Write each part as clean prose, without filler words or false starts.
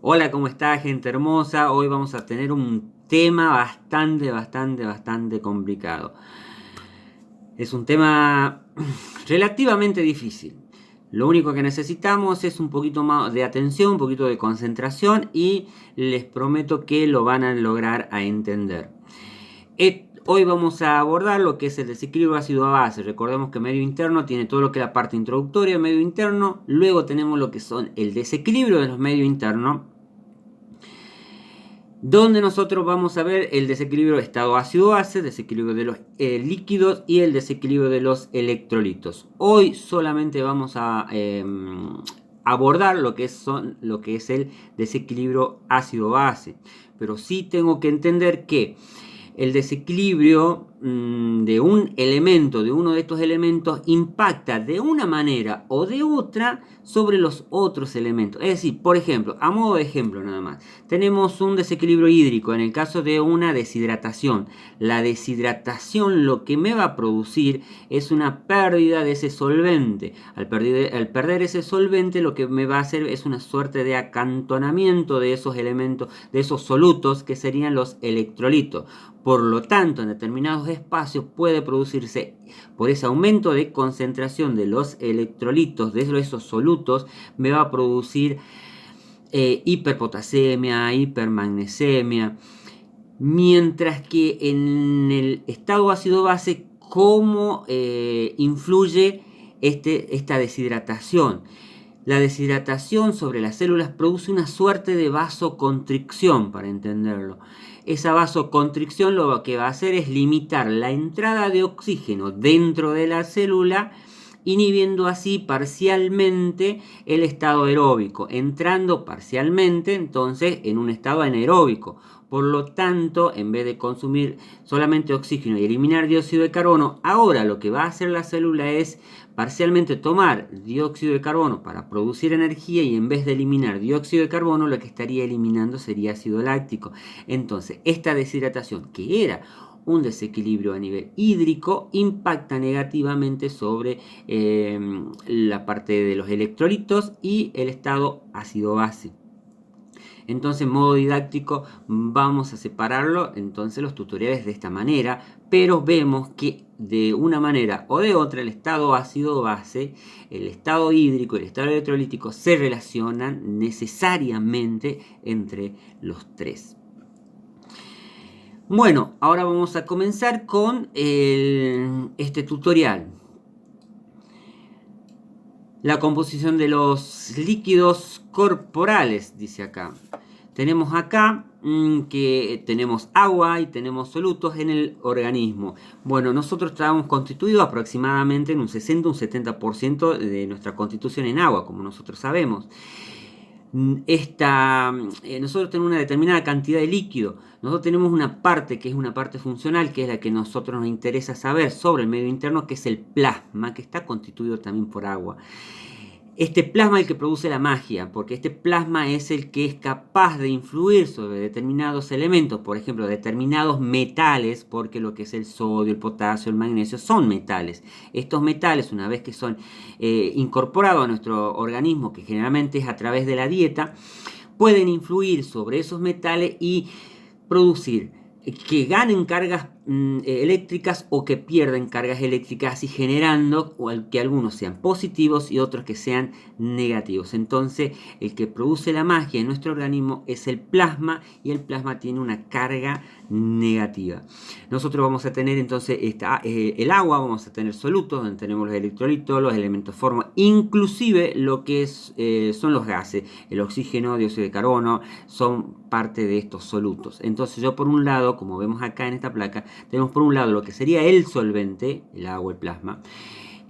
Hola, ¿cómo está, gente hermosa? Hoy vamos a tener un tema bastante complicado. Es un tema relativamente difícil. Lo único que necesitamos es un poquito más de atención, un poquito de concentración y les prometo que lo van a lograr a entender. Hoy vamos a abordar lo que es el desequilibrio ácido-base. Recordemos que medio interno tiene todo lo que es la parte introductoria del medio interno. Luego tenemos lo que son el desequilibrio de los medios internos, donde nosotros vamos a ver el desequilibrio de estado ácido-base, desequilibrio de los líquidos y el desequilibrio de los electrolitos. Hoy solamente vamos a abordar lo que es el desequilibrio ácido-base, pero sí tengo que entender que el desequilibrio de un elemento, de uno de estos elementos, impacta de una manera o de otra sobre los otros elementos. Es decir, por ejemplo, a modo de ejemplo nada más, tenemos un desequilibrio hídrico en el caso de una deshidratación. La deshidratación lo que me va a producir es una pérdida de ese solvente. Al perder ese solvente, lo que me va a hacer es una suerte de acantonamiento de esos elementos, de esos solutos que serían los electrolitos. Por lo tanto, en determinados espacios puede producirse, por ese aumento de concentración de los electrolitos, de esos solutos, me va a producir hiperpotasemia, hipermagnesemia. Mientras que en el estado ácido-base, ¿cómo influye esta deshidratación? La deshidratación sobre las células produce una suerte de vasoconstricción, para entenderlo. Esa vasoconstricción lo que va a hacer es limitar la entrada de oxígeno dentro de la célula, inhibiendo así parcialmente el estado aeróbico, entrando parcialmente entonces en un estado anaeróbico. Por lo tanto, en vez de consumir solamente oxígeno y eliminar dióxido de carbono, ahora lo que va a hacer la célula es parcialmente tomar dióxido de carbono para producir energía, y en vez de eliminar dióxido de carbono, lo que estaría eliminando sería ácido láctico. Entonces, esta deshidratación, que era un desequilibrio a nivel hídrico, impacta negativamente sobre la parte de los electrolitos y el estado ácido-base. Entonces, en modo didáctico vamos a separarlo entonces los tutoriales de esta manera, pero vemos que de una manera o de otra el estado ácido-base, el estado hídrico y el estado electrolítico se relacionan necesariamente entre los tres. Bueno, ahora vamos a comenzar con este tutorial. La composición de los líquidos corporales, dice acá. Tenemos acá que tenemos agua y tenemos solutos en el organismo. Bueno, nosotros estamos constituidos aproximadamente en un 60 un 70% de nuestra constitución en agua, como nosotros sabemos. Nosotros tenemos una determinada cantidad de líquido. Nosotros tenemos una parte que es una parte funcional, que es la que a nosotros nos interesa saber sobre el medio interno, que es el plasma, que está constituido también por agua. Este plasma es el que produce la magia, porque este plasma es el que es capaz de influir sobre determinados elementos, por ejemplo, determinados metales, porque lo que es el sodio, el potasio, el magnesio son metales. Estos metales, una vez que son incorporados a nuestro organismo, que generalmente es a través de la dieta, pueden influir sobre esos metales y producir que ganen cargas eléctricas o que pierden cargas eléctricas, y generando que algunos sean positivos y otros que sean negativos. Entonces, el que produce la magia en nuestro organismo es el plasma, y el plasma tiene una carga negativa. Nosotros vamos a tener entonces el agua, vamos a tener solutos donde tenemos los electrolitos, los elementos forma, inclusive lo que son los gases, el oxígeno, dióxido de carbono, son parte de estos solutos. Entonces yo, por un lado, como vemos acá en esta placa, tenemos por un lado lo que sería el solvente, el agua, el plasma,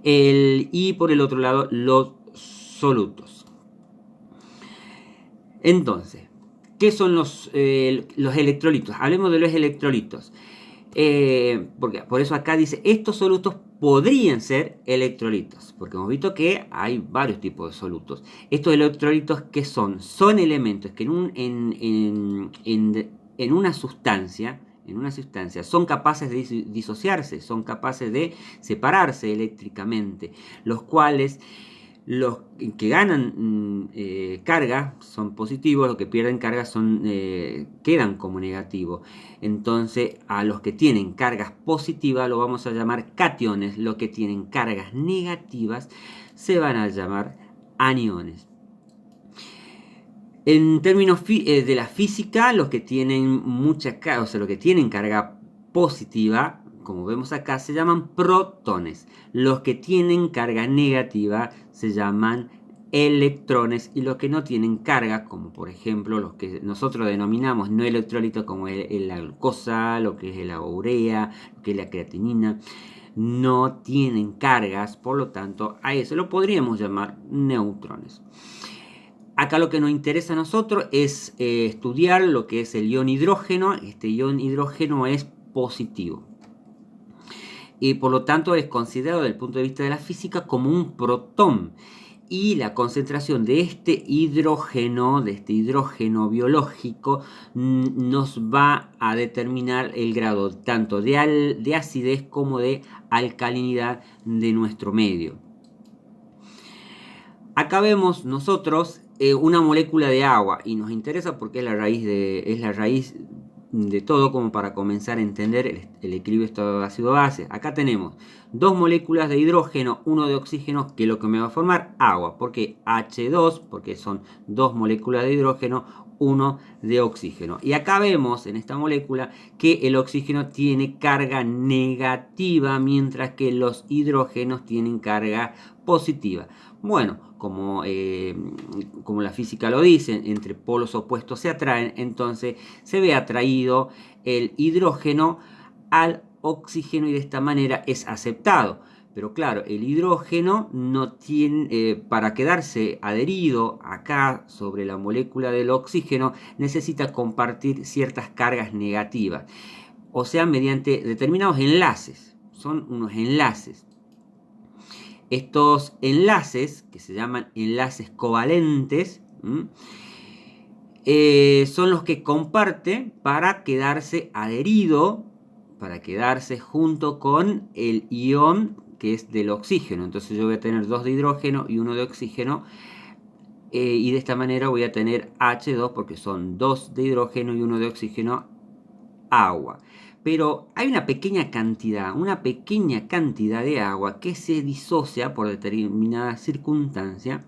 y por el otro lado los solutos. Entonces, ¿qué son los electrolitos? Hablemos de los electrolitos. Porque por eso acá dice, estos solutos podrían ser electrolitos, porque hemos visto que hay varios tipos de solutos. Estos electrolitos, ¿qué son? Son elementos que en una sustancia son capaces de disociarse, son capaces de separarse eléctricamente, los cuales Los que ganan carga son positivos, los que pierden carga quedan como negativos. Entonces a los que tienen cargas positivas lo vamos a llamar cationes, los que tienen cargas negativas se van a llamar aniones. En términos de la física, los que tienen mucha carga, o sea, los que tienen carga positiva, como vemos acá, se llaman protones. Los que tienen carga negativa se llaman electrones, y los que no tienen carga, como por ejemplo los que nosotros denominamos no electrolitos, como la glucosa, lo que es la urea, lo que es la creatinina, no tienen cargas, por lo tanto a eso lo podríamos llamar neutrones. Acá lo que nos interesa a nosotros es estudiar lo que es el ion hidrógeno. Este ion hidrógeno es positivo y por lo tanto es considerado desde el punto de vista de la física como un protón, y la concentración de este hidrógeno biológico, nos va a determinar el grado tanto de acidez como de alcalinidad de nuestro medio. Acá vemos nosotros una molécula de agua, y nos interesa porque es la raíz de todo, como para comenzar a entender el equilibrio estado ácido-base. Acá tenemos dos moléculas de hidrógeno, uno de oxígeno, que es lo que me va a formar agua. ¿Por qué H2? Porque son dos moléculas de hidrógeno, uno de oxígeno. Y acá vemos en esta molécula que el oxígeno tiene carga negativa, mientras que los hidrógenos tienen carga positiva. Bueno, como la física lo dice, entre polos opuestos se atraen, entonces se ve atraído el hidrógeno al oxígeno y de esta manera es aceptado. Pero claro, el hidrógeno no tiene, para quedarse adherido acá sobre la molécula del oxígeno, necesita compartir ciertas cargas negativas, o sea, mediante determinados enlaces. Son unos enlaces. Estos enlaces, que se llaman enlaces covalentes, son los que comparte para quedarse adherido, para quedarse junto con el ion que es del oxígeno. Entonces yo voy a tener dos de hidrógeno y uno de oxígeno, y de esta manera voy a tener H2 porque son dos de hidrógeno y uno de oxígeno, agua. Pero hay una pequeña cantidad de agua que se disocia por determinada circunstancia.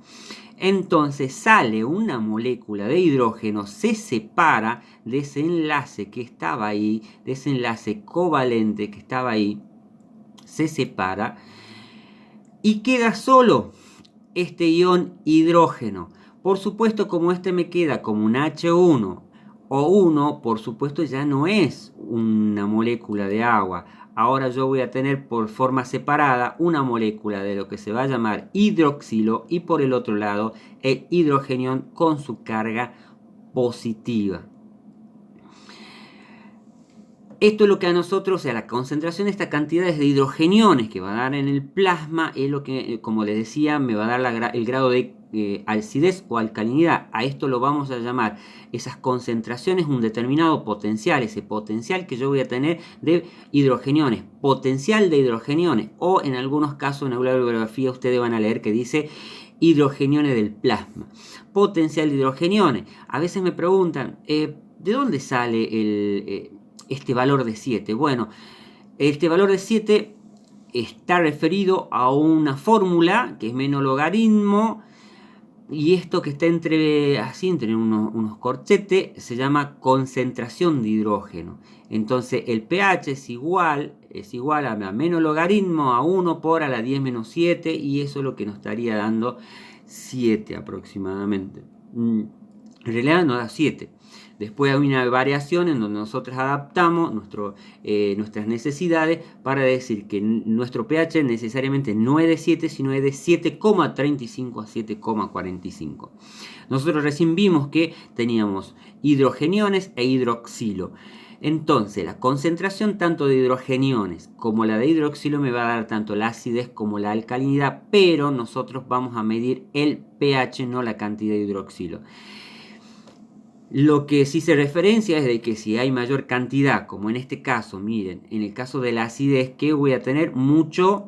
Entonces sale una molécula de hidrógeno, se separa de ese enlace que estaba ahí, de ese enlace covalente que estaba ahí, se separa y queda solo este ion hidrógeno. Por supuesto, como este me queda como un H1 o 1, por supuesto ya no es una molécula de agua. Ahora yo voy a tener por forma separada una molécula de lo que se va a llamar hidroxilo, y por el otro lado el hidrogenión con su carga positiva. Esto es lo que a nosotros, o sea, la concentración de estas cantidades de hidrogeniones que va a dar en el plasma, es lo que, como les decía, me va a dar el grado de acidez o alcalinidad. A esto lo vamos a llamar, esas concentraciones, un determinado potencial, ese potencial que yo voy a tener de hidrogeniones, potencial de hidrogeniones, o en algunos casos en la bibliografía ustedes van a leer que dice hidrogeniones del plasma. Potencial de hidrogeniones. A veces me preguntan, ¿de dónde sale este valor de 7? Bueno, este valor de 7 está referido a una fórmula que es menos logaritmo, y esto que está entre unos corchetes se llama concentración de hidrógeno. Entonces el pH es igual a menos logaritmo a 1 por a la 10 menos 7, y eso es lo que nos estaría dando 7 aproximadamente. En realidad nos da 7. Después hay una variación en donde nosotros adaptamos nuestras necesidades para decir que nuestro pH necesariamente no es de 7, sino es de 7,35 a 7,45. Nosotros recién vimos que teníamos hidrogeniones e hidroxilo. Entonces la concentración tanto de hidrogeniones como la de hidroxilo me va a dar tanto la acidez como la alcalinidad, pero nosotros vamos a medir el pH, no la cantidad de hidroxilo. Lo que sí se referencia es de que si hay mayor cantidad, como en este caso, miren, en el caso de la acidez, que voy a tener mucho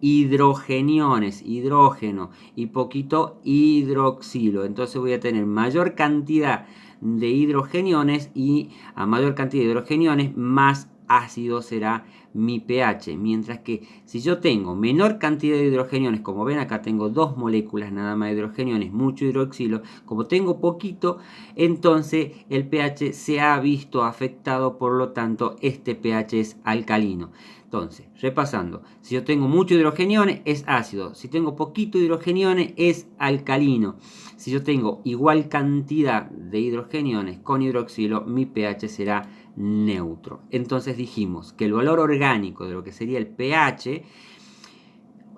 hidrogeniones, hidrógeno, y poquito hidroxilo. Entonces voy a tener mayor cantidad de hidrogeniones, y a mayor cantidad de hidrogeniones, más ácido será mi pH, mientras que si yo tengo menor cantidad de hidrogeniones, como ven acá tengo 2 moléculas nada más de hidrogeniones, mucho hidroxilo, como tengo poquito, entonces el pH se ha visto afectado, por lo tanto este pH es alcalino. Entonces, repasando, si yo tengo mucho hidrogeniones es ácido, si tengo poquito hidrogeniones es alcalino. Si yo tengo igual cantidad de hidrogeniones con hidroxilo, mi pH será neutro. Entonces dijimos que el valor orgánico de lo que sería el pH,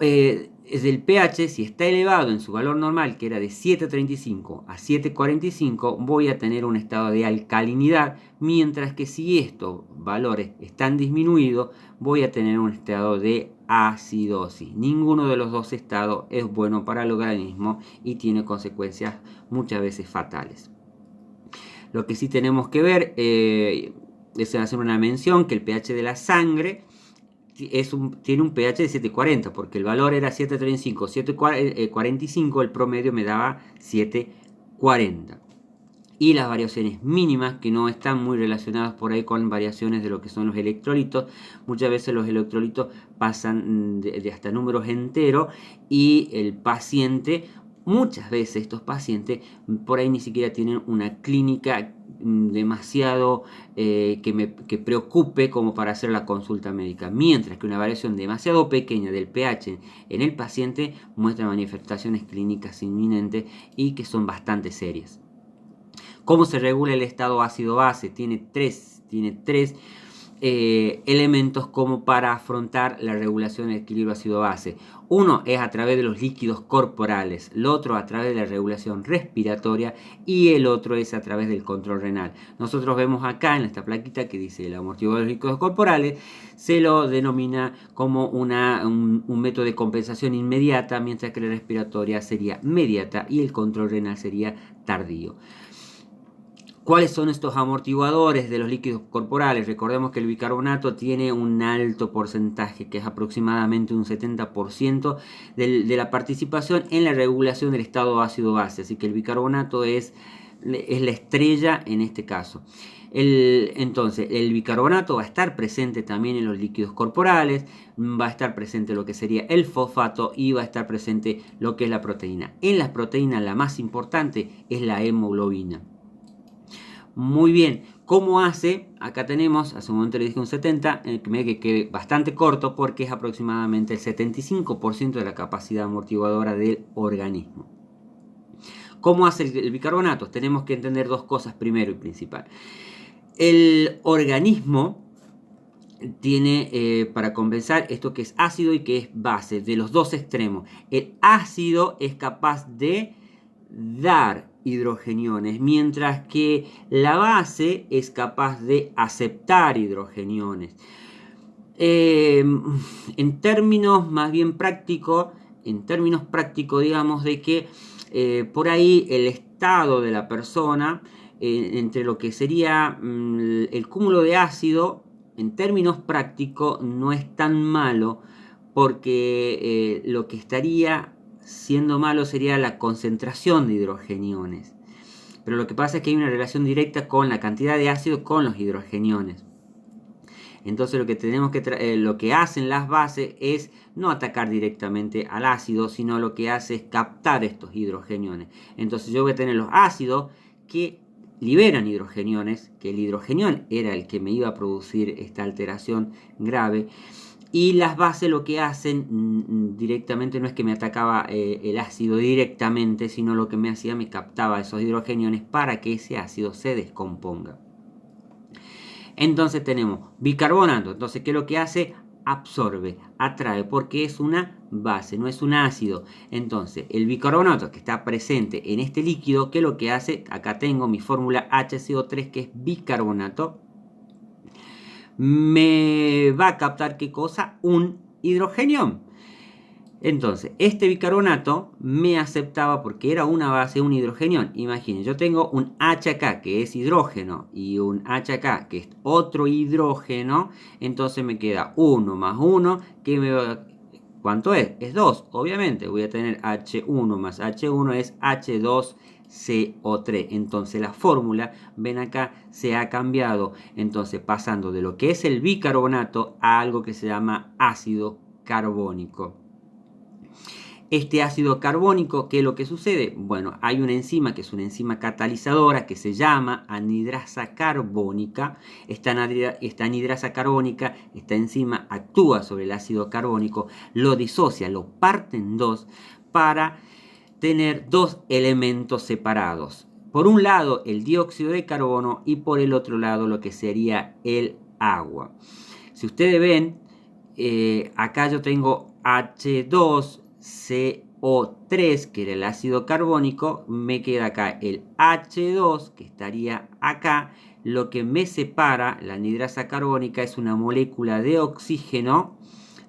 es el pH, si está elevado en su valor normal, que era de 7,35 a 7,45, voy a tener un estado de alcalinidad, mientras que si estos valores están disminuidos, voy a tener un estado de acidosis. Ninguno de los dos estados es bueno para el organismo y tiene consecuencias muchas veces fatales. Lo que sí tenemos que ver es hacer una mención que el pH de la sangre tiene un pH de 7,40, porque el valor era 7,35, 7,45, el promedio me daba 7,40. Y las variaciones mínimas, que no están muy relacionadas por ahí con variaciones de lo que son los electrolitos. Muchas veces los electrolitos pasan de hasta números enteros, y el paciente, muchas veces estos pacientes por ahí ni siquiera tienen una clínica demasiado que preocupe como para hacer la consulta médica, mientras que una variación demasiado pequeña del pH en el paciente muestra manifestaciones clínicas inminentes y que son bastante serias. ¿Cómo se regula el estado ácido-base? Tiene tres elementos como para afrontar la regulación del equilibrio ácido-base. Uno es a través de los líquidos corporales, el otro a través de la regulación respiratoria, y el otro es a través del control renal. Nosotros vemos acá en esta plaquita que dice el amortiguador de los líquidos corporales, se lo denomina como un método de compensación inmediata, mientras que la respiratoria sería mediata y el control renal sería tardío. ¿Cuáles son estos amortiguadores de los líquidos corporales? Recordemos que el bicarbonato tiene un alto porcentaje, que es aproximadamente un 70% de la participación en la regulación del estado ácido-base. Así que el bicarbonato es la estrella en este caso. Entonces, el bicarbonato va a estar presente también en los líquidos corporales, va a estar presente lo que sería el fosfato y va a estar presente lo que es la proteína. En las proteínas la más importante es la hemoglobina. Muy bien, ¿cómo hace? Acá tenemos, hace un momento le dije un 70, que quede bastante corto porque es aproximadamente el 75% de la capacidad amortiguadora del organismo. ¿Cómo hace el bicarbonato? Tenemos que entender dos cosas primero y principal. El organismo tiene para compensar esto que es ácido y que es base, de los dos extremos. El ácido es capaz de dar hidrogeniones, mientras que la base es capaz de aceptar hidrogeniones. En términos más bien prácticos, digamos de que por ahí el estado de la persona, entre lo que sería el cúmulo de ácido, en términos prácticos no es tan malo, porque lo que estaría siendo malo sería la concentración de hidrogeniones. Pero lo que pasa es que hay una relación directa con la cantidad de ácido con los hidrogeniones. Entonces lo que hacen las bases es no atacar directamente al ácido, sino lo que hace es captar estos hidrogeniones. Entonces yo voy a tener los ácidos que liberan hidrogeniones, que el hidrogenión era el que me iba a producir esta alteración grave. Y las bases lo que hacen directamente no es que me atacaba el ácido directamente, sino lo que me hacía, me captaba esos hidrogeniones para que ese ácido se descomponga. Entonces tenemos bicarbonato. Entonces, ¿qué es lo que hace? Absorbe, atrae, porque es una base, no es un ácido. Entonces, el bicarbonato que está presente en este líquido, ¿qué es lo que hace? Acá tengo mi fórmula HCO3, que es bicarbonato. Me va a captar ¿qué cosa? Un hidrogenión. Entonces, este bicarbonato me aceptaba porque era una base, un hidrogenión. Imaginen, yo tengo un H acá que es hidrógeno y un H acá que es otro hidrógeno. Entonces me queda 1 más 1, que me va... ¿Cuánto es? Es 2, obviamente. Voy a tener H1 más H1 es H2CO3. Entonces la fórmula, ven acá, se ha cambiado. Entonces pasando de lo que es el bicarbonato a algo que se llama ácido carbónico. Este ácido carbónico, ¿qué es lo que sucede? Bueno, hay una enzima que es una enzima catalizadora que se llama anhidrasa carbónica. Esta anhidrasa carbónica, esta enzima actúa sobre el ácido carbónico, lo disocia, lo parte en dos para tener dos elementos separados. Por un lado el dióxido de carbono y por el otro lado lo que sería el agua. Si ustedes ven, acá yo tengo H2CO3, que era el ácido carbónico, me queda acá el H2, que estaría acá. Lo que me separa, la anhidrasa carbónica, es una molécula de oxígeno,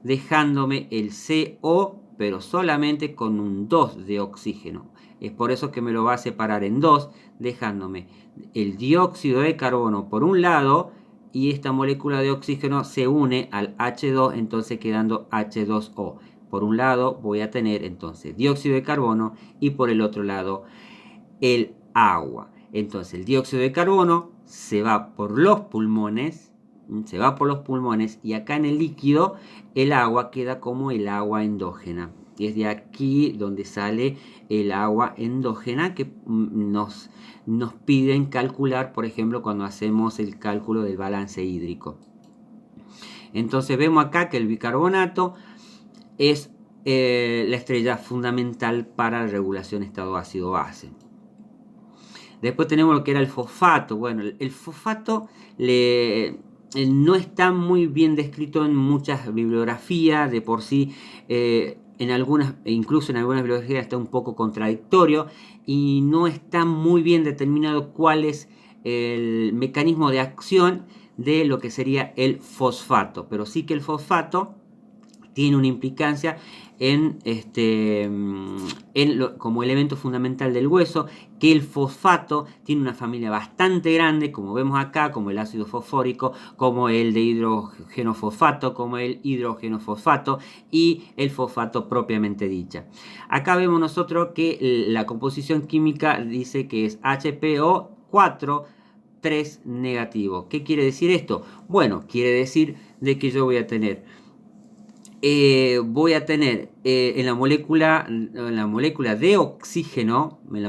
dejándome el CO, pero solamente con un 2 de oxígeno. Es por eso que me lo va a separar en dos, dejándome el dióxido de carbono por un lado, y esta molécula de oxígeno se une al H2, entonces quedando H2O. Por un lado voy a tener entonces dióxido de carbono y por el otro lado el agua. Entonces el dióxido de carbono se va por los pulmones, y acá en el líquido el agua queda como el agua endógena. Y es de aquí donde sale el agua endógena que nos piden calcular, por ejemplo, cuando hacemos el cálculo del balance hídrico. Entonces vemos acá que el bicarbonato es la estrella fundamental para la regulación estado ácido-base. Después tenemos lo que era el fosfato. Bueno, el fosfato no está muy bien descrito en muchas bibliografías. De por sí, incluso en algunas bibliografías está un poco contradictorio y no está muy bien determinado cuál es el mecanismo de acción de lo que sería el fosfato. Pero sí que el fosfato tiene una implicancia como elemento fundamental del hueso, que el fosfato tiene una familia bastante grande, como vemos acá, como el ácido fosfórico, como el de hidrógeno fosfato, como el hidrógeno fosfato y el fosfato propiamente dicha. Acá vemos nosotros que la composición química dice que es HPO4 3 negativo. ¿Qué quiere decir esto? Bueno, quiere decir de que yo voy a tener en la molécula de oxígeno, voy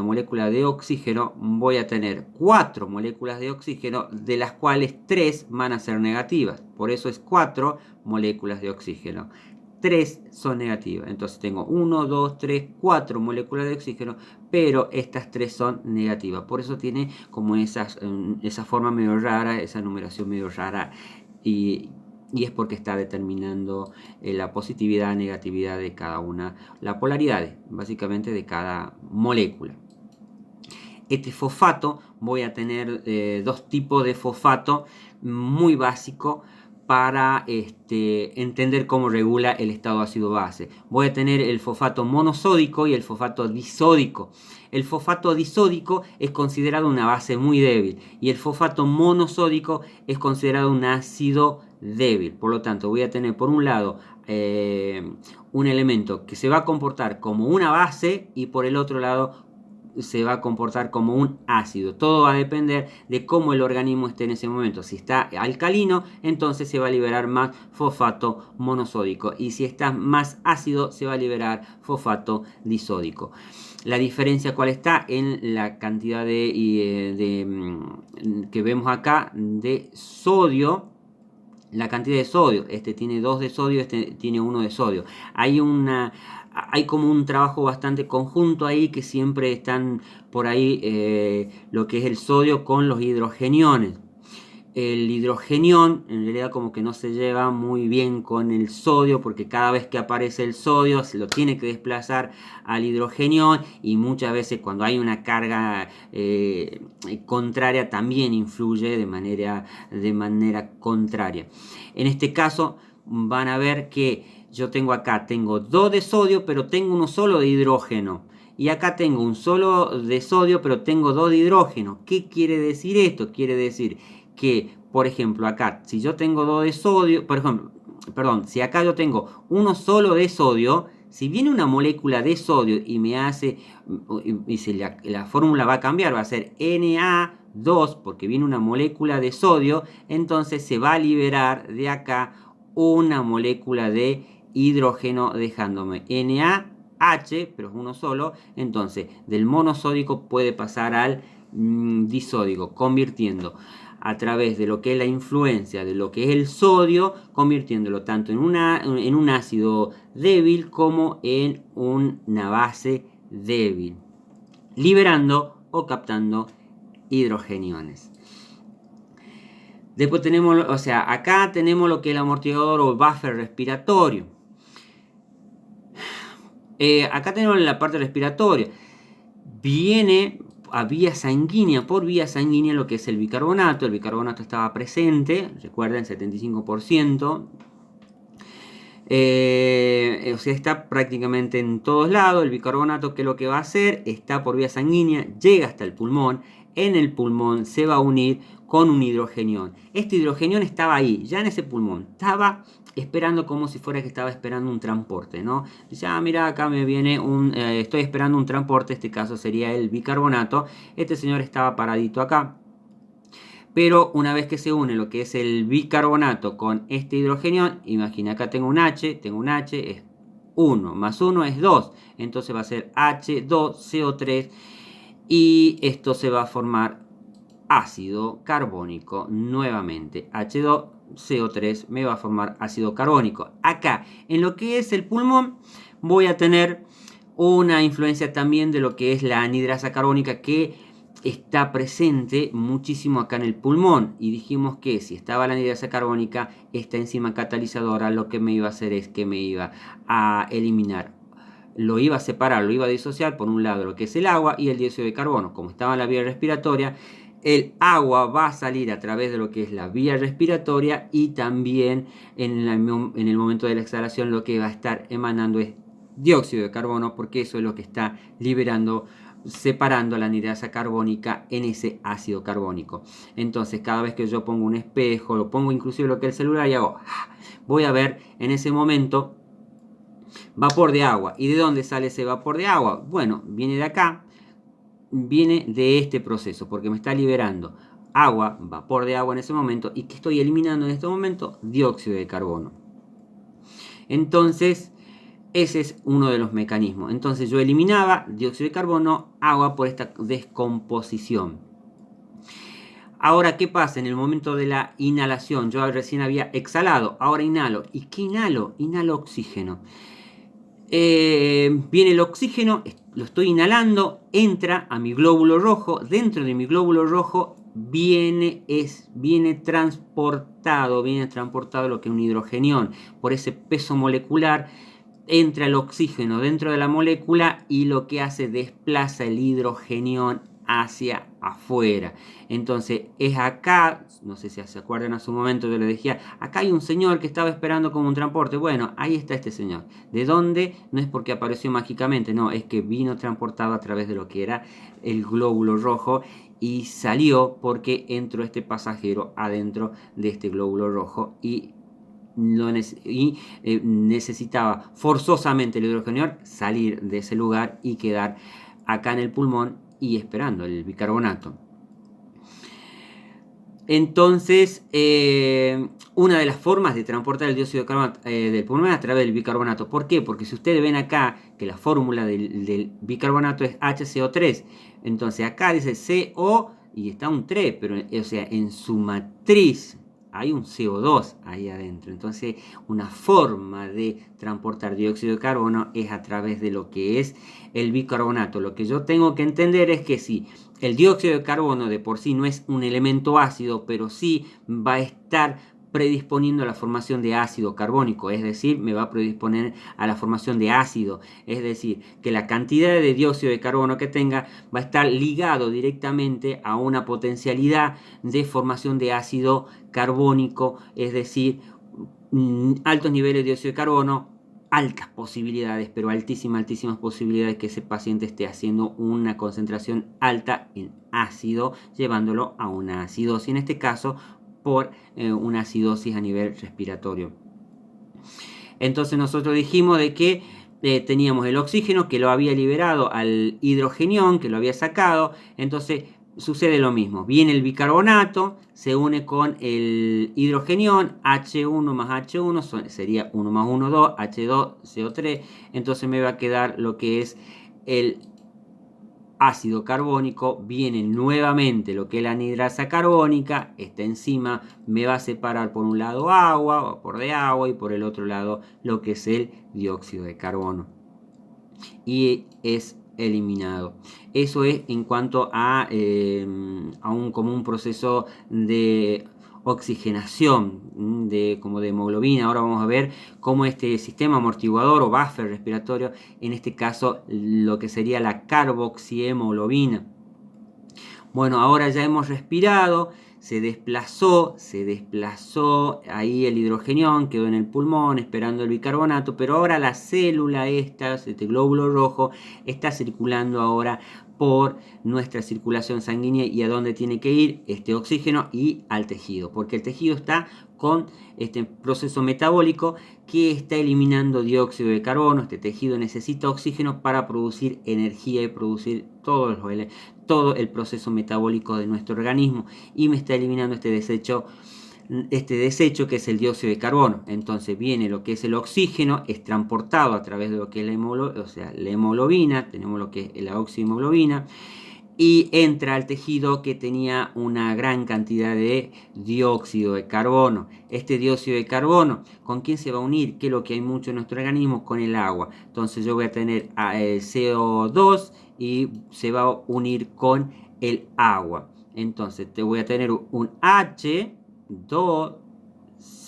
a tener 4 moléculas de oxígeno, de las cuales 3 van a ser negativas. Por eso es 4 moléculas de oxígeno. 3 son negativas. Entonces tengo 1, 2, 3, 4 moléculas de oxígeno, pero estas 3 son negativas. Por eso tiene como esa forma medio rara, esa numeración medio rara. Y es porque está determinando la positividad, negatividad de cada una, la polaridad básicamente de cada molécula. Este fosfato, voy a tener dos tipos de fosfato muy básico para entender cómo regula el estado ácido-base. Voy a tener el fosfato monosódico y el fosfato disódico. El fosfato disódico es considerado una base muy débil y el fosfato monosódico es considerado un ácido débil. Por lo tanto, voy a tener por un lado un elemento que se va a comportar como una base y por el otro lado se va a comportar como un ácido. Todo va a depender de cómo el organismo esté en ese momento. Si está alcalino, entonces se va a liberar más fosfato monosódico, y si está más ácido, se va a liberar fosfato disódico. La diferencia cuál está en la cantidad que vemos acá de sodio. La cantidad de sodio, este tiene 2 de sodio, este tiene 1 de sodio. Hay como un trabajo bastante conjunto ahí, que siempre están por ahí lo que es el sodio con los hidrogeniones. El hidrogenión en realidad como que no se lleva muy bien con el sodio, porque cada vez que aparece el sodio se lo tiene que desplazar al hidrogenión, y muchas veces cuando hay una carga contraria también influye de manera contraria. En este caso van a ver que yo tengo acá, tengo 2 de sodio, pero tengo uno solo de hidrógeno. Y acá tengo un solo de sodio, pero tengo 2 de hidrógeno. ¿Qué quiere decir esto? Quiere decir que, por ejemplo, acá, si yo tengo 2 de sodio, por ejemplo, perdón, si acá yo tengo uno solo de sodio, si viene una molécula de sodio y me hace, y si la fórmula va a cambiar, va a ser Na2, porque viene una molécula de sodio, entonces se va a liberar de acá una molécula de hidrógeno dejándome NaH, pero es uno solo, entonces del monosódico puede pasar al disódico, convirtiendo a través de lo que es la influencia de lo que es el sodio, convirtiéndolo tanto en un ácido débil como en una base débil, liberando o captando hidrogeniones. Después tenemos, o sea, acá tenemos lo que es el amortiguador o buffer respiratorio. Acá tenemos la parte respiratoria. Viene a vía sanguínea, por vía sanguínea lo que es el bicarbonato. El bicarbonato estaba presente, recuerden, 75%. O sea, está prácticamente en todos lados. El bicarbonato, que lo que va a hacer, está por vía sanguínea, llega hasta el pulmón. En el pulmón se va a unir con un hidrogenión. Este hidrogenión estaba ahí, ya en ese pulmón. Estaba esperando como si fuera que estaba esperando un transporte, ¿no? Dice, mira, acá me viene estoy esperando un transporte. Este caso sería el bicarbonato. Este señor estaba paradito acá. Pero una vez que se une lo que es el bicarbonato con este hidrogenión, imagina, acá tengo un H, es 1, más 1 es 2, entonces va a ser H2CO3 y esto se va a formar ácido carbónico nuevamente. H2CO3 me va a formar ácido carbónico. Acá, en lo que es el pulmón, voy a tener una influencia también de lo que es la anhidrasa carbónica, que está presente muchísimo acá en el pulmón. Y dijimos que si estaba la anhidrasa carbónica, esta enzima catalizadora lo que me iba a hacer es que me iba a eliminar, lo iba a separar, lo iba a disociar por un lado lo que es el agua y el dióxido de carbono. Como estaba en la vía respiratoria, el agua va a salir a través de lo que es la vía respiratoria, y también en el momento de la exhalación lo que va a estar emanando es dióxido de carbono, porque eso es lo que está liberando, separando la anhidrasa carbónica en ese ácido carbónico. Entonces cada vez que yo pongo un espejo, lo pongo inclusive lo que es el celular y hago, voy a ver en ese momento vapor de agua. ¿Y de dónde sale ese vapor de agua? Bueno, viene de acá, viene de este proceso, porque me está liberando agua, vapor de agua en ese momento, y que estoy eliminando en este momento dióxido de carbono. Entonces ese es uno de los mecanismos. Entonces yo eliminaba dióxido de carbono, agua, por esta descomposición. Ahora, ¿qué pasa? En el momento de la inhalación, yo recién había exhalado, ahora inhalo. ¿Y qué inhalo? Inhalo oxígeno. Viene el oxígeno, lo estoy inhalando, entra a mi glóbulo rojo. Dentro de mi glóbulo rojo viene transportado lo que es un hidrogenión. Por ese peso molecular entra el oxígeno dentro de la molécula y lo que hace, desplaza el hidrogenión hacia afuera. Entonces es acá, no sé si se acuerdan, a su momento yo les decía, acá hay un señor que estaba esperando como un transporte. Bueno, ahí está este señor. ¿De dónde? No es porque apareció mágicamente, no, es que vino transportado a través de lo que era el glóbulo rojo y salió porque entró este pasajero adentro de este glóbulo rojo y necesitaba forzosamente el hidrogenión salir de ese lugar y quedar acá en el pulmón y esperando el bicarbonato. Entonces, una de las formas de transportar el dióxido de carbono del pulmón es a través del bicarbonato. ¿Por qué? Porque si ustedes ven acá que la fórmula del bicarbonato es HCO3, entonces acá dice CO y está un 3, pero o sea, en su matriz hay un CO2 ahí adentro. Entonces, una forma de transportar dióxido de carbono es a través de lo que es el bicarbonato. Lo que yo tengo que entender es que si el dióxido de carbono de por sí no es un elemento ácido, pero sí va a estar predisponiendo a la formación de ácido carbónico, es decir, me va a predisponer a la formación de ácido, es decir, que la cantidad de dióxido de carbono que tenga va a estar ligado directamente a una potencialidad de formación de ácido carbónico, es decir, altos niveles de dióxido de carbono altas posibilidades, pero altísimas posibilidades que ese paciente esté haciendo una concentración alta en ácido, llevándolo a una acidosis, en este caso por una acidosis a nivel respiratorio. Entonces nosotros dijimos de que teníamos el oxígeno que lo había liberado al hidrogenión, que lo había sacado. Entonces sucede lo mismo, viene el bicarbonato, se une con el hidrogenión, H1 más H1 sería 1 más 1, 2, H2, CO3. Entonces me va a quedar lo que es el ácido carbónico. Viene nuevamente lo que es la anhidrasa carbónica. Esta enzima me va a separar por un lado agua, vapor de agua, y por el otro lado lo que es el dióxido de carbono, y es eliminado. Eso es en cuanto a como un proceso de oxigenación como de hemoglobina. Ahora vamos a ver cómo este sistema amortiguador o buffer respiratorio, en este caso lo que sería la carboxihemoglobina. Bueno, ahora ya hemos respirado, se desplazó ahí el hidrogenión, quedó en el pulmón esperando el bicarbonato, pero ahora la célula este glóbulo rojo, está circulando ahora por nuestra circulación sanguínea. ¿Y a dónde tiene que ir este oxígeno? Y al tejido, porque el tejido está con este proceso metabólico que está eliminando dióxido de carbono. Este tejido necesita oxígeno para producir energía y producir todo el proceso metabólico de nuestro organismo, y me está eliminando este desecho que es el dióxido de carbono. Entonces viene lo que es el oxígeno, es transportado a través de lo que es la hemoglobina, tenemos lo que es la oxihemoglobina, y entra al tejido que tenía una gran cantidad de dióxido de carbono. Este dióxido de carbono, ¿con quién se va a unir? Que es lo que hay mucho en nuestro organismo, con el agua. Entonces yo voy a tener CO2 y se va a unir con el agua. Entonces te voy a tener un H2,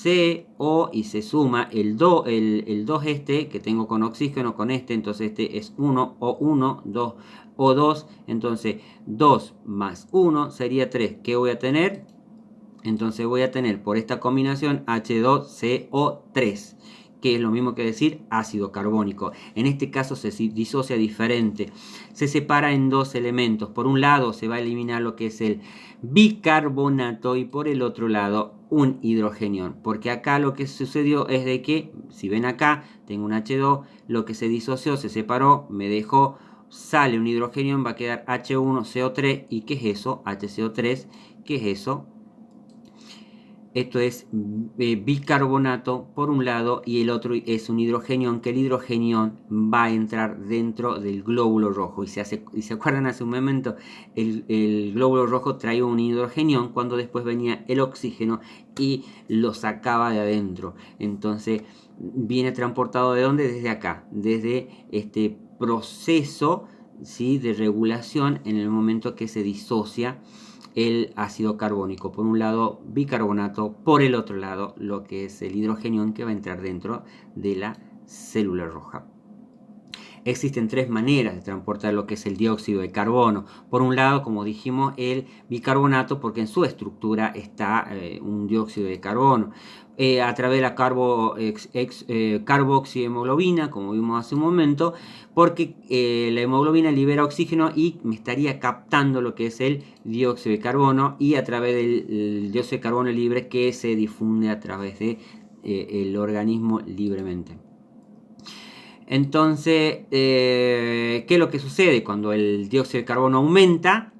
CO, y se suma el 2 que tengo con oxígeno con entonces este es 1 O1, 2 O2, entonces 2 más 1 sería 3. ¿Qué voy a tener? Entonces voy a tener por esta combinación H2CO3, que es lo mismo que decir ácido carbónico. En este caso se disocia diferente, se separa en dos elementos. Por un lado se va a eliminar lo que es el bicarbonato, y por el otro lado un hidrogenión, porque acá lo que sucedió es de que, si ven acá, tengo un H2, lo que se disoció, se separó, me dejó, sale un hidrogenión, va a quedar H1CO3. ¿Y qué es eso? HCO3, ¿qué es eso? Esto es bicarbonato por un lado, y el otro es un hidrogenión, que el hidrogenión va a entrar dentro del glóbulo rojo. Y se acuerdan hace un momento, el glóbulo rojo traía un hidrogenión cuando después venía el oxígeno y lo sacaba de adentro. Entonces viene transportado ¿de dónde? Desde acá, desde este proceso, ¿sí?, de regulación, en el momento que se disocia el ácido carbónico. Por un lado bicarbonato, por el otro lado lo que es el hidrogenión, que va a entrar dentro de la célula roja. Existen tres maneras de transportar lo que es el dióxido de carbono. Por un lado, como dijimos, el bicarbonato, porque en su estructura está un dióxido de carbono. A través de la carboxihemoglobina, como vimos hace un momento, porque la hemoglobina libera oxígeno y me estaría captando lo que es el dióxido de carbono, y a través del dióxido de carbono libre, que se difunde a través de el organismo libremente. Entonces, ¿qué es lo que sucede? Cuando el dióxido de carbono aumenta,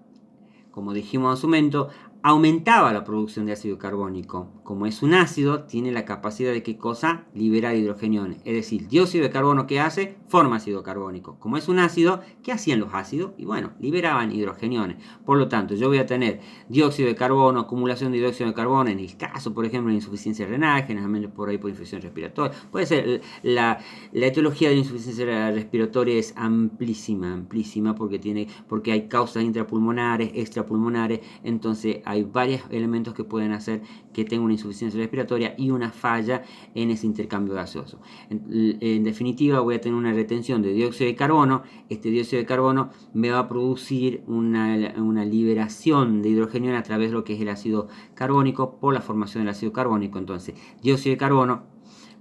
como dijimos hace un momento, aumentaba la producción de ácido carbónico. Como es un ácido, tiene la capacidad de ¿qué cosa? Liberar hidrogeniones. Es decir, dióxido de carbono, ¿qué hace? Forma ácido carbónico. Como es un ácido, ¿qué hacían los ácidos? Y bueno, liberaban hidrogeniones. Por lo tanto, yo voy a tener dióxido de carbono, acumulación de dióxido de carbono, en el caso, por ejemplo, de insuficiencia renal, generalmente por ahí por infección respiratoria. Puede ser, la etiología de insuficiencia respiratoria es amplísima, porque hay causas intrapulmonares, extrapulmonares. Entonces hay varios elementos que pueden hacer que tenga una insuficiencia respiratoria y una falla en ese intercambio gaseoso. En definitiva, voy a tener una retención de dióxido de carbono. Este dióxido de carbono me va a producir una liberación de hidrogenio a través de lo que es el ácido carbónico, por la formación del ácido carbónico. Entonces, dióxido de carbono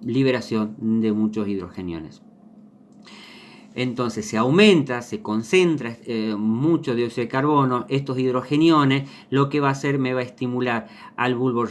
liberación de muchos hidrogeniones. Entonces se aumenta, se concentra mucho dióxido de carbono, estos hidrogeniones, lo que va a hacer, me va a estimular al bulbo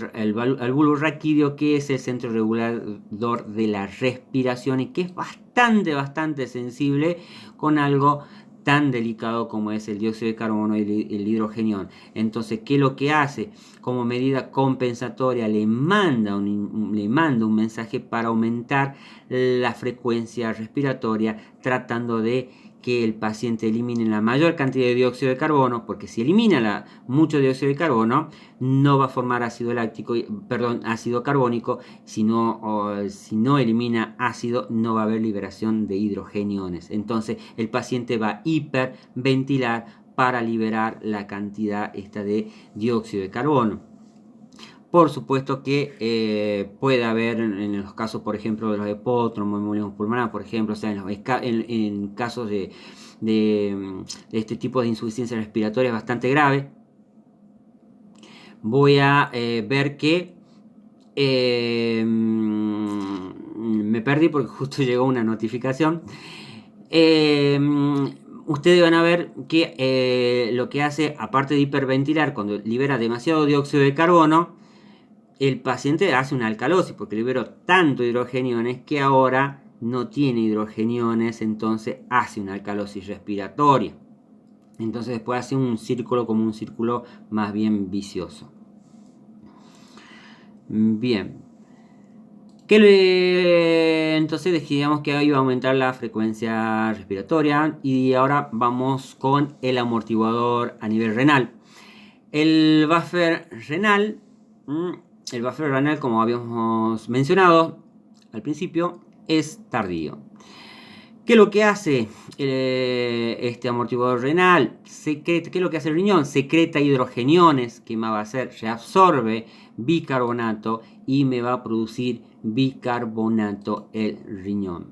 raquídeo, que es el centro regulador de la respiración y que es bastante sensible con algo tan delicado como es el dióxido de carbono y el hidrogenión. Entonces, ¿qué es lo que hace? Como medida compensatoria le manda un mensaje para aumentar la frecuencia respiratoria, tratando de que el paciente elimine la mayor cantidad de dióxido de carbono, porque si elimina mucho dióxido de carbono, no va a formar ácido carbónico. Si no elimina ácido, no va a haber liberación de hidrogeniones. Entonces el paciente va a hiperventilar para liberar la cantidad esta de dióxido de carbono. Por supuesto que puede haber en los casos, por ejemplo, de los hepótromos, embolismo pulmonar, por ejemplo, o sea, en casos de este tipo de insuficiencia respiratoria bastante grave, voy a ver que me perdí porque justo llegó una notificación. Ustedes van a ver que lo que hace, aparte de hiperventilar, cuando libera demasiado dióxido de carbono, el paciente hace una alcalosis porque liberó tanto hidrogeniones que ahora no tiene hidrogeniones, entonces hace una alcalosis respiratoria. Entonces después hace un círculo, como un círculo más bien vicioso. Bien. Entonces digamos que ahí va a aumentar la frecuencia respiratoria y ahora vamos con el amortiguador a nivel renal. El buffer renal, como habíamos mencionado al principio, es tardío. ¿Qué es lo que hace este amortiguador renal? ¿Qué es lo que hace el riñón? Secreta hidrogeniones, que me va a hacer, reabsorbe bicarbonato y me va a producir bicarbonato el riñón.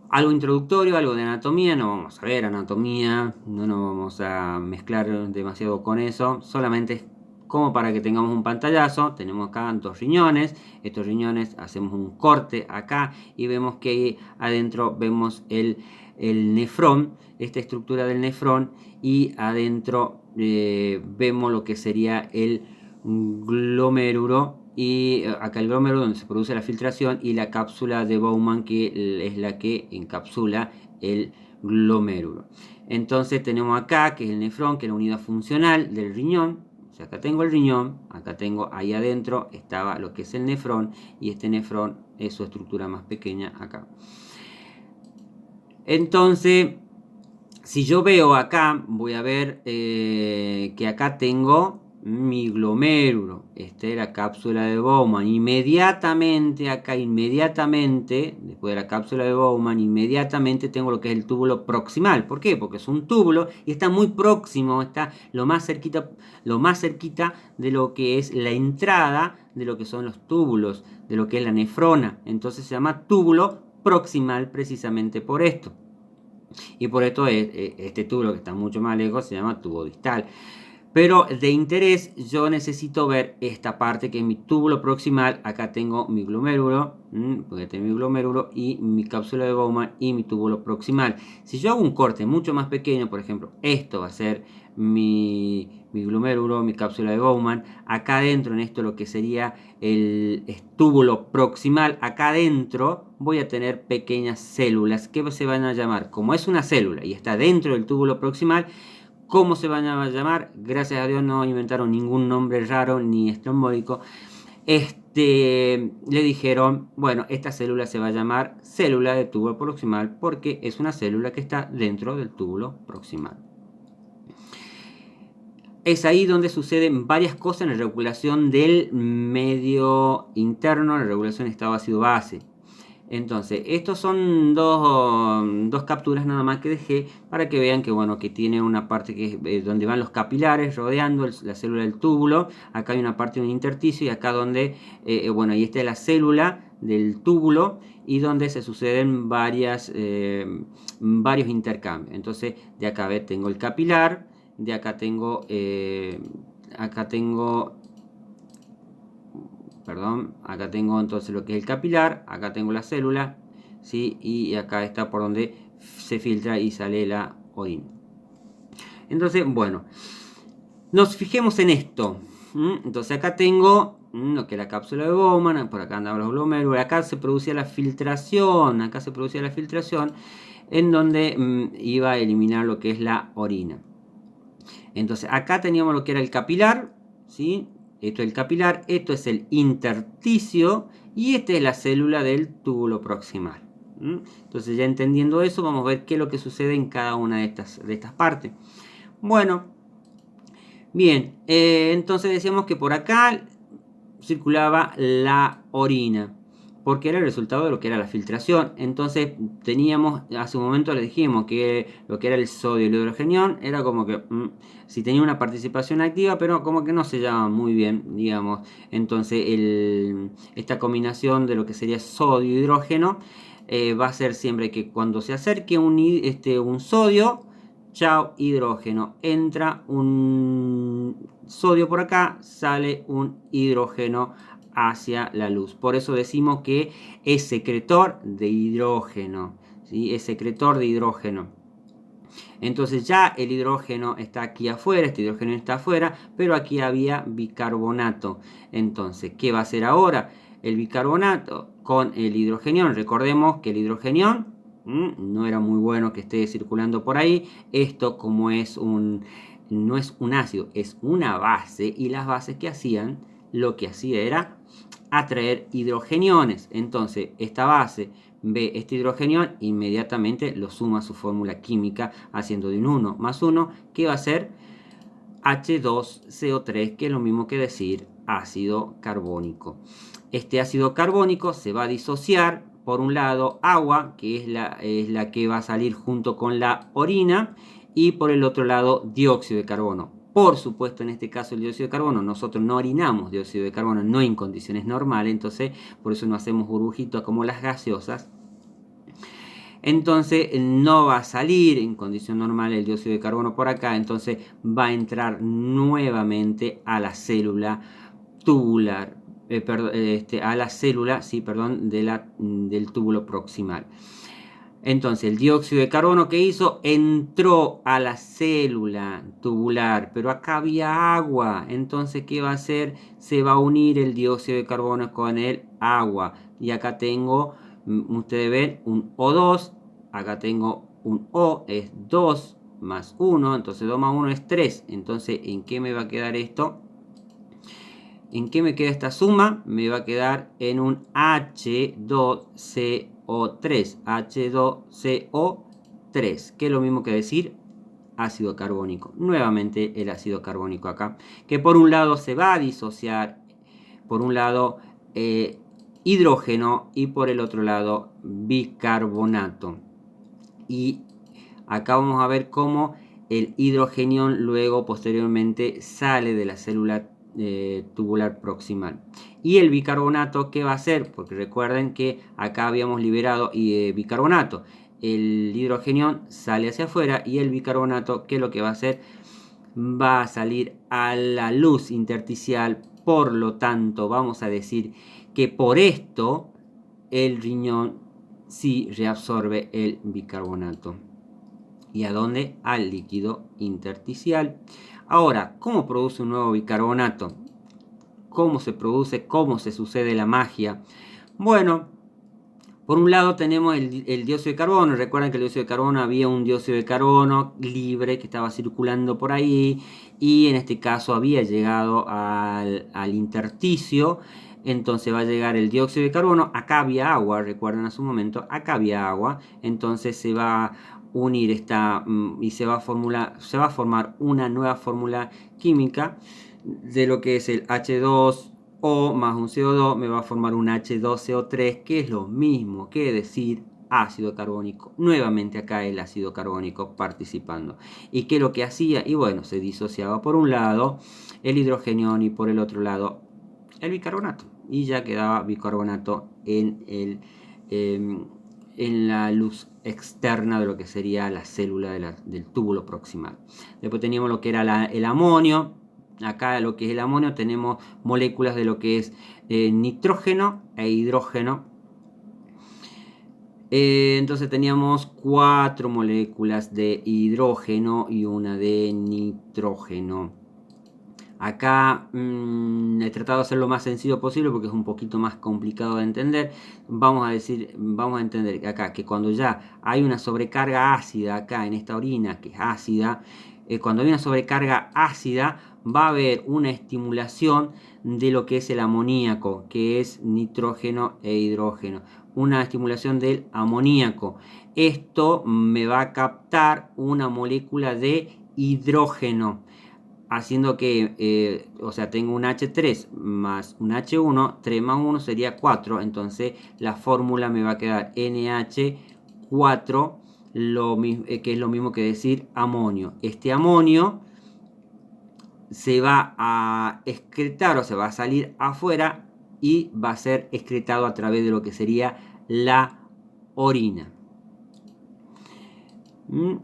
Algo introductorio, algo de anatomía, no vamos a ver anatomía, no nos vamos a mezclar demasiado con eso, solamente como para que tengamos un pantallazo. Tenemos acá 2 riñones, estos riñones hacemos un corte acá y vemos que ahí adentro vemos el nefrón, esta estructura del nefrón, y adentro vemos lo que sería el glomérulo, y acá el glomérulo donde se produce la filtración, y la cápsula de Bowman, que es la que encapsula el glomérulo. Entonces tenemos acá que es el nefrón, que es la unidad funcional del riñón. O sea, acá tengo el riñón, acá tengo, ahí adentro estaba lo que es el nefrón, y este nefrón es su estructura más pequeña acá. Entonces, si yo veo acá, voy a ver que acá tengo mi glomérulo. Esta es la cápsula de Bowman. Inmediatamente acá, después de la cápsula de Bowman, inmediatamente tengo lo que es el túbulo proximal. ¿Por qué? Porque es un túbulo y está muy próximo, está lo más cerquita de lo que es la entrada de lo que son los túbulos, de lo que es la nefrona. Entonces se llama túbulo proximal precisamente por esto. Y por esto este túbulo, que está mucho más lejos, se llama tubo distal. Pero de interés, yo necesito ver esta parte que es mi túbulo proximal. Acá tengo mi glomérulo, porque tengo mi glomérulo y mi cápsula de Bowman y mi túbulo proximal. Si yo hago un corte mucho más pequeño, por ejemplo, esto va a ser mi glomérulo, mi cápsula de Bowman. Acá adentro, en esto lo que sería el túbulo proximal, acá adentro voy a tener pequeñas células que se van a llamar, como es una célula y está dentro del túbulo proximal, ¿cómo se van a llamar? Gracias a Dios no inventaron ningún nombre raro ni estrombólico. Le dijeron, bueno, esta célula se va a llamar célula de túbulo proximal porque es una célula que está dentro del túbulo proximal. Es ahí donde suceden varias cosas en la regulación del medio interno, en la regulación de estado ácido-base. Entonces, estos son dos capturas nada más que dejé para que vean que, bueno, que tiene una parte que es donde van los capilares rodeando la célula del túbulo. Acá hay una parte de un intersticio y acá donde, bueno, y esta es la célula del túbulo y donde se suceden varios intercambios. Entonces, de acá tengo el capilar, de acá tengo perdón, acá tengo entonces lo que es el capilar, acá tengo la célula, ¿sí? Y acá está por donde se filtra y sale la orina. Entonces, bueno, nos fijemos en esto. Entonces acá tengo lo que es la cápsula de Bowman, por acá andaban los glomérulos, acá se producía la filtración, en donde iba a eliminar lo que es la orina. Entonces acá teníamos lo que era el capilar, ¿sí? Esto es el capilar, esto es el intersticio y esta es la célula del túbulo proximal. Entonces ya entendiendo eso, vamos a ver qué es lo que sucede en cada una de estas partes. Bueno, bien, entonces decíamos que por acá circulaba la orina, porque era el resultado de lo que era la filtración. Entonces teníamos, hace un momento les dijimos que lo que era el sodio y el hidrogenión era como que si tenía una participación activa, pero como que no se llama muy bien, digamos. Entonces esta combinación de lo que sería sodio y hidrógeno va a ser siempre que cuando se acerque un sodio, chao hidrógeno, entra un sodio por acá, sale un hidrógeno hacia la luz. Por eso decimos que es secretor de hidrógeno, ¿sí? Es secretor de hidrógeno. Entonces ya el hidrógeno está aquí afuera, este hidrógeno está afuera, pero aquí había bicarbonato. Entonces, ¿qué va a hacer ahora? El bicarbonato con el hidrogenión. Recordemos que el hidrogenión no era muy bueno que esté circulando por ahí. Esto como no es un ácido, es una base, y las bases que hacían, lo que hacía era atraer hidrogeniones. Entonces esta base ve este hidrogenión, inmediatamente lo suma a su fórmula química, haciendo de un 1 más 1, que va a ser H2CO3, que es lo mismo que decir ácido carbónico. Este ácido carbónico se va a disociar, por un lado agua, que es la que va a salir junto con la orina, y por el otro lado dióxido de carbono. Por supuesto, en este caso el dióxido de carbono, nosotros no orinamos dióxido de carbono, no en condiciones normales, entonces por eso no hacemos burbujitos como las gaseosas. Entonces no va a salir en condición normal el dióxido de carbono por acá, entonces va a entrar nuevamente a la célula tubular, a la célula, sí, perdón, del túbulo proximal. Entonces el dióxido de carbono que hizo entró a la célula tubular, pero acá había agua. Entonces, ¿qué va a hacer? Se va a unir el dióxido de carbono con el agua. Y acá tengo, ustedes ven, un O2. Acá tengo un O, es 2 más 1. Entonces 2 más 1 es 3. Entonces, ¿en qué me va a quedar esto? ¿En qué me queda esta suma? Me va a quedar en un H2CO3. H2CO3, que es lo mismo que decir ácido carbónico. Nuevamente el ácido carbónico acá, que por un lado se va a disociar, por un lado hidrógeno y por el otro lado bicarbonato. Y acá vamos a ver cómo el hidrogenión luego posteriormente sale de la célula tubular proximal. Y el bicarbonato, ¿qué va a hacer? Porque recuerden que acá habíamos liberado bicarbonato. El hidrogenión sale hacia afuera y el bicarbonato, ¿qué es lo que va a hacer? Va a salir a la luz intersticial. Por lo tanto, vamos a decir que por esto el riñón sí reabsorbe el bicarbonato. ¿Y a dónde? Al líquido intersticial. Ahora, ¿cómo produce un nuevo bicarbonato? ¿Cómo se produce? ¿Cómo se sucede la magia? Bueno, por un lado tenemos el dióxido de carbono. Recuerden que el dióxido de carbono, había un dióxido de carbono libre que estaba circulando por ahí, y en este caso había llegado al intersticio. Entonces va a llegar el dióxido de carbono. Acá había agua, recuerden hace un momento, acá había agua. Entonces se va a unir y se va a formar una nueva fórmula química de lo que es el H2O más un CO2, me va a formar un H2CO3, que es lo mismo que decir ácido carbónico. Nuevamente acá el ácido carbónico participando. ¿Y qué es lo que hacía? Y bueno, se disociaba por un lado el hidrogenión y por el otro lado el bicarbonato. Y ya quedaba bicarbonato en la luz externa de lo que sería la célula del túbulo proximal. Después teníamos lo que era el amonio. acá lo que es el amonio, tenemos moléculas de lo que es nitrógeno e hidrógeno. Entonces teníamos 4 moléculas de hidrógeno y una de nitrógeno. Acá he tratado de hacer lo más sencillo posible porque es un poquito más complicado de entender. Vamos a entender acá que cuando ya hay una sobrecarga ácida acá en esta orina, que es ácida, cuando hay una sobrecarga ácida va a haber una estimulación de lo que es el amoníaco, que es nitrógeno e hidrógeno. Una estimulación del amoníaco. Esto me va a captar una molécula de hidrógeno, haciendo que, o sea, tengo un H3 más un H1, 3 más 1 sería 4, entonces la fórmula me va a quedar NH4, que es lo mismo que decir amonio. Este amonio se va a excretar, o sea, va a salir afuera y va a ser excretado a través de lo que sería la orina.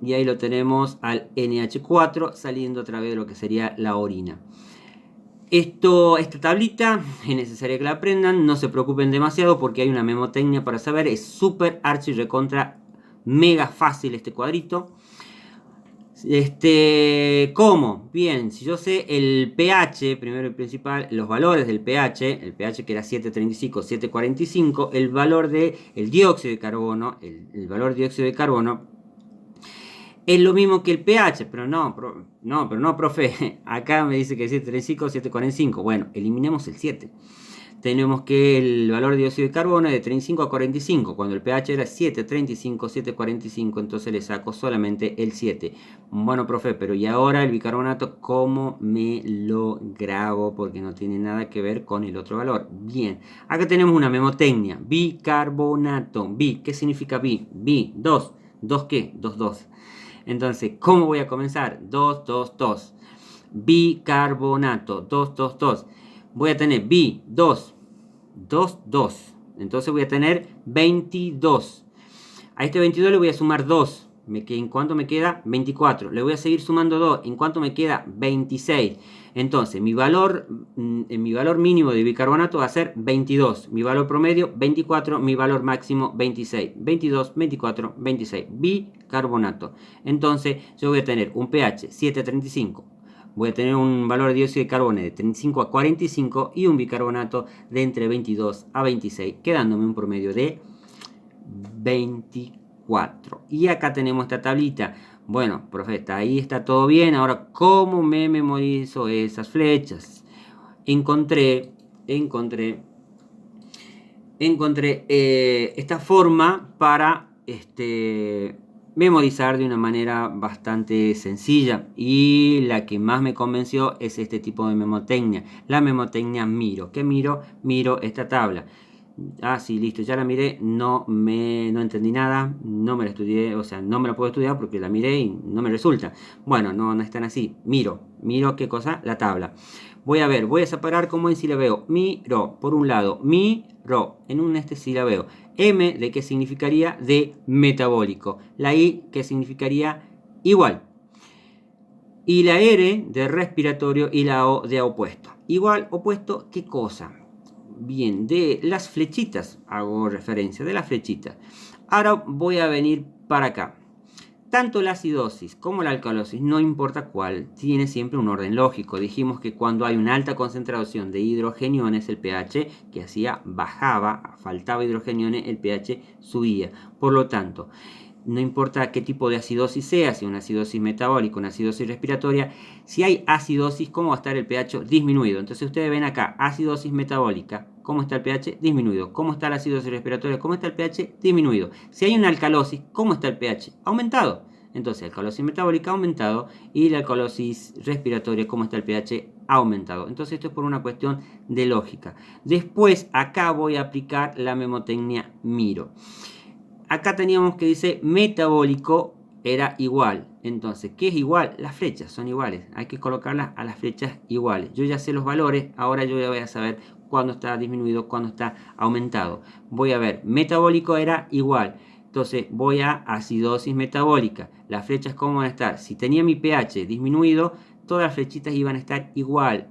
Y ahí lo tenemos al NH4 saliendo a través de lo que sería la orina. Esta tablita es necesaria que la aprendan, no se preocupen demasiado porque hay una memotecnia para saber, es súper archi recontra mega fácil este cuadrito. ¿Cómo? Bien, si yo sé el pH, primero y principal, los valores del pH, el pH que era 735, 745, el valor del dióxido de carbono, el valor de dióxido de carbono es lo mismo que el pH, pero no, profe, acá me dice que 735, 745, bueno, eliminemos el 7. Tenemos que el valor de dióxido de carbono es de 35 a 45, cuando el pH era 735, 745, entonces le saco solamente el 7. Bueno, profe, pero ¿y ahora el bicarbonato cómo me lo grabo? Porque no tiene nada que ver con el otro valor. Bien, acá tenemos una memotecnia, bicarbonato. ¿Qué significa bi? 2. ¿2 qué? 2. Entonces, ¿cómo voy a comenzar? 2, 2, 2. Bicarbonato, 2, 2, 2. Voy a tener 2, 2, 2. Entonces voy a tener 22. A este 22 le voy a sumar 2. ¿En cuánto me queda? 24. Le voy a seguir sumando 2. ¿En cuánto me queda? 26. Entonces, mi valor mínimo de bicarbonato va a ser 22. Mi valor promedio, 24. Mi valor máximo, 26. 22, 24, 26. Bicarbonato. Entonces, yo voy a tener un pH 7,35. Voy a tener un valor de dióxido de carbono de 35 a 45 y un bicarbonato de entre 22 a 26, quedándome un promedio de 24. Y acá tenemos esta tablita. Bueno, profe, ahí está todo bien. Ahora, ¿cómo me memorizo esas flechas? Encontré esta forma para memorizar de una manera bastante sencilla, y la que más me convenció es este tipo de memotecnia, la memotecnia Miro. ¿Qué miro? Miro esta tabla. Ah, sí, listo, ya la miré, no entendí nada, no me la estudié, o sea, no me la puedo estudiar porque la miré y no me resulta. Bueno, no es tan así. Miro, ¿qué cosa? La tabla. Voy a separar como en silabeo. Miro, por un lado, miro, en silabeo. M, ¿de qué significaría? De metabólico. La I, ¿qué significaría? Igual. Y la R, de respiratorio, y la O, de opuesto. Igual, opuesto, ¿qué cosa? Bien, de las flechitas, hago referencia de las flechitas. Ahora voy a venir para acá. Tanto la acidosis como la alcalosis, no importa cuál, tiene siempre un orden lógico. Dijimos que cuando hay una alta concentración de hidrogeniones, el pH que hacía bajaba, faltaba hidrogeniones, el pH subía. Por lo tanto, no importa qué tipo de acidosis sea, si una acidosis metabólica, una acidosis respiratoria, si hay acidosis, ¿cómo va a estar el pH? Disminuido. Entonces ustedes ven acá, acidosis metabólica, ¿cómo está el pH? Disminuido. ¿Cómo está la acidosis respiratoria? ¿Cómo está el pH? Disminuido. Si hay una alcalosis, ¿cómo está el pH? Aumentado. Entonces, alcalosis metabólica aumentado, y la alcalosis respiratoria, ¿cómo está el pH? Aumentado. Entonces, esto es por una cuestión de lógica. Después, acá voy a aplicar la memotecnia Miro. Acá teníamos que dice metabólico era igual. Entonces, ¿qué es igual? Las flechas son iguales. Hay que colocarlas a las flechas iguales. Yo ya sé los valores, ahora yo ya voy a saber cuándo está disminuido, cuándo está aumentado. Voy a ver, metabólico era igual. Entonces voy a acidosis metabólica. Las flechas, ¿cómo van a estar? Si tenía mi pH disminuido, todas las flechitas iban a estar igual.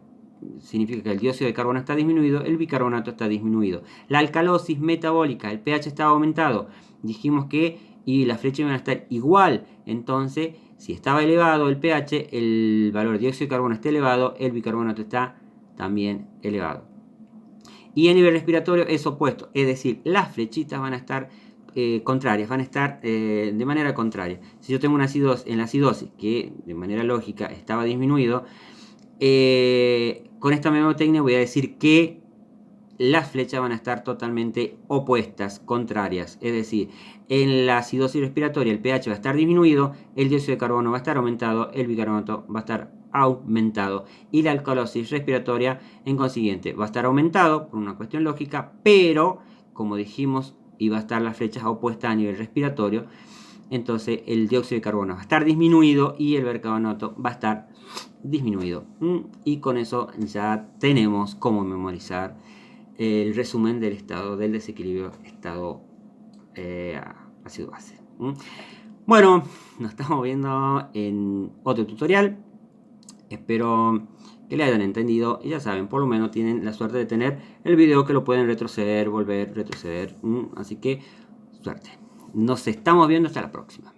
Significa que el dióxido de carbono está disminuido, el bicarbonato está disminuido. La alcalosis metabólica, el pH estaba aumentado. Dijimos que y las flechas iban a estar igual. Entonces, si estaba elevado el pH, el valor de dióxido de carbono está elevado, el bicarbonato está también elevado. Y a nivel respiratorio es opuesto, es decir, las flechitas van a estar contrarias, van a estar de manera contraria. Si yo tengo una acidosis, en la acidosis, que de manera lógica estaba disminuido, con esta mnemotecnia voy a decir que las flechas van a estar totalmente opuestas, contrarias. Es decir, en la acidosis respiratoria el pH va a estar disminuido, el dióxido de carbono va a estar aumentado, el bicarbonato va a estar aumentado. Y la alcalosis respiratoria, en consiguiente, va a estar aumentado por una cuestión lógica, pero, como dijimos, iba a estar las flechas opuestas a nivel respiratorio. Entonces el dióxido de carbono va a estar disminuido y el bicarbonato va a estar disminuido. Y con eso ya tenemos cómo memorizar el resumen del estado del desequilibrio estado ácido-base. Bueno, nos estamos viendo en otro tutorial. Espero que le hayan entendido y ya saben, por lo menos tienen la suerte de tener el video que lo pueden retroceder, volver, retroceder. Así que suerte. Nos estamos viendo hasta la próxima.